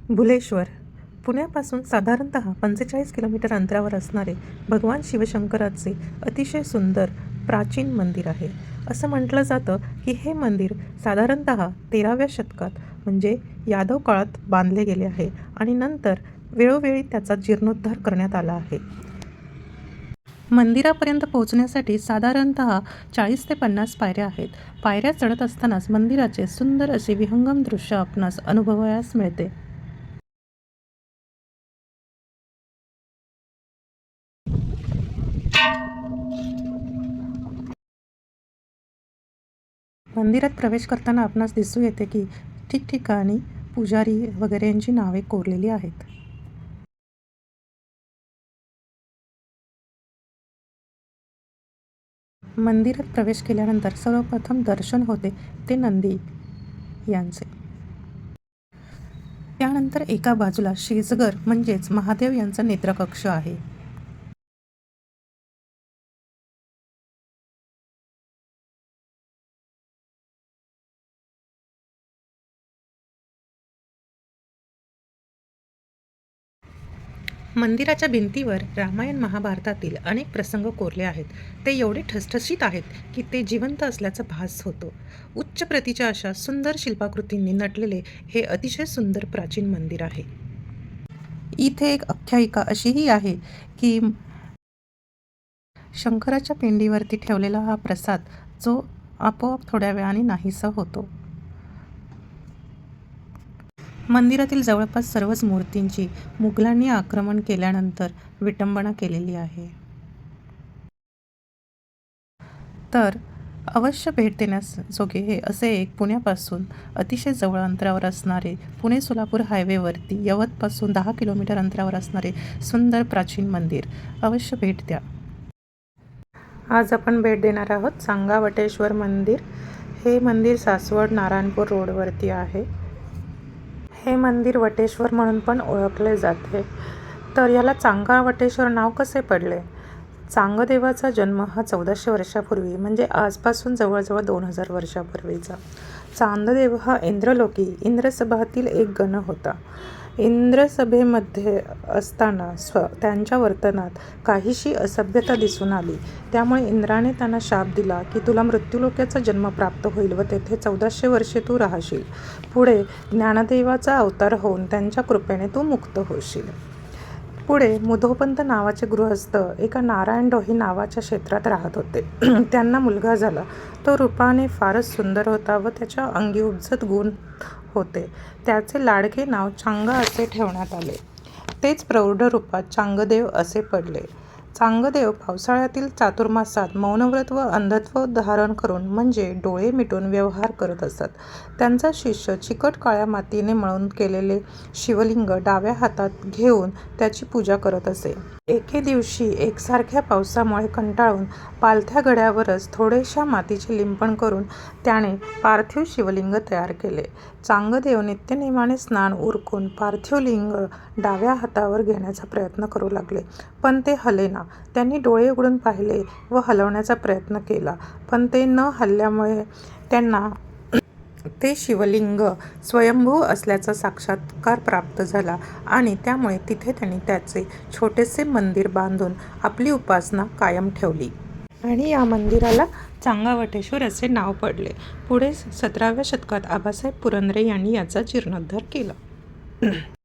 भुलेश्वर पुण्यापासून साधारणतः 45 किलोमीटर अंतरावर असणारे भगवान शिवशंकराचे अतिशय सुंदर प्राचीन मंदिर आहे. असं म्हटलं जातं की हे मंदिर साधारणतः 13व्या शतकात म्हणजे यादव काळात बांधले गेले आहे आणि नंतर वेळोवेळी त्याचा जीर्णोद्धार करण्यात आला आहे. मंदिरापर्यंत पोहोचण्यासाठी साधारणतः 40 ते 50 पायऱ्या आहेत. पायऱ्या चढत असतानाच मंदिराचे सुंदर असे विहंगम दृश्य आपणास अनुभवायास मिळते. मंदिरात प्रवेश करताना आपणास दिसू येते की ठिकठिकाणी पुजारी वगैरे यांची नावे कोरलेली आहेत. मंदिरात प्रवेश केल्यानंतर सर्वप्रथम दर्शन होते ते नंदी यांचे. त्यानंतर एका बाजूला शेजगर म्हणजेच महादेव यांचा नेत्रकक्ष आहे. मंदिराच्या भिंतीवर रामायण महाभारतातील अनेक प्रसंग कोरले आहेत. ते एवढे ठसठशीत आहेत की ते जिवंत असल्याचा भास होतो. उच्च प्रतीच्या अशा सुंदर शिल्पाकृतींनी नटलेले हे अतिशय सुंदर प्राचीन मंदिर आहे. इथे एक आख्यायिका अशीही आहे की शंकराच्या पिंडीवरती ठेवलेला हा प्रसाद जो आपोआप थोड्या वेळाने नाहीसा होतो. मंदिरातील जवळपास सर्वच मूर्तींची मुघलांनी आक्रमण केल्यानंतर विटंबना केलेली आहे. तर अवश्य भेट देण्यास जोगे हे असे एक पुण्यापासून अतिशय जवळ अंतरावर असणारे पुणे सोलापूर हायवेवरती यवतपासून 10 किलोमीटर अंतरावर असणारे सुंदर प्राचीन मंदिर अवश्य भेट द्या. आज आपण भेट देणार आहोत चांगावटेश्वर मंदिर. हे मंदिर सासवड नारायणपूर रोडवरती आहे. हे मंदिर वटेश्वर म्हणून पण ओळखले जाते. तर याला चांगावटेश्वर नाव कसे पडले? चांगदेवाचा जन्म हा 1400 वर्षापूर्वी म्हणजे आजपासून जवळजवळ 2000 वर्षापूर्वीचा. चांगदेव हा इंद्रलोकी इंद्रसभातील एक गण होता. इंद्रसभेमध्ये असताना त्यांच्या वर्तनात काहीशी असभ्यता दिसून आली. त्यामुळे इंद्राने त्यांना शाप दिला की तुला मृत्यूलोकाचा जन्म प्राप्त होईल व तेथे 1400 वर्षे तू राहशील. पुढे ज्ञानदेवाचा अवतार होऊन त्यांच्या कृपेने तू मुक्त होशील. पुढे मुधोपंत नावाचे गृहस्थ एका नारायण डोही नावाच्या क्षेत्रात राहत होते. त्यांना मुलगा झाला. तो रूपाने फारच सुंदर होता व त्याच्या अंगी उपजत गुण होते. त्याचे लाडके नाव चांगा असे ठेवण्यात आले. तेच प्रौढ रूपात चांगदेव असे पडले. चांगदेव पावसाळ्यातील चातुर्मासात मौनव्रत व अंधत्व धारण करून म्हणजे डोळे मिटून व्यवहार करत असत. त्यांचा शिष्य चिकट काळ्या मातीने मळून केलेले शिवलिंग डाव्या हातात घेऊन त्याची पूजा करत असे. एके दिवशी एकसारख्या पावसामुळे कंटाळून पालथ्या घड्यावरच थोडेशा मातीचे लिंपण करून त्याने पार्थिव शिवलिंग तयार केले. चांगदेव नित्यनेमाने स्नान उरकून पार्थिव लिंग डाव्या हातावर घेण्याचा प्रयत्न करू लागले, पण ते हलेना. त्यांनी डोळे उघडून पाहिले व हलवण्याचा प्रयत्न केला, पण ते न हलल्यामुळे त्यांना ते शिवलिंग स्वयंभू असल्याचा साक्षात्कार प्राप्त झाला आणि त्यामुळे तिथे त्यांनी त्याचे छोटेसे मंदिर बांधून आपली उपासना कायम ठेवली. आणि या मंदिराला चांगावटेश्वर असे नाव पडले. पुढे 17व्या शतकात आबासाहेब पुरंदरे यांनी याचा जीर्णोद्धार केला.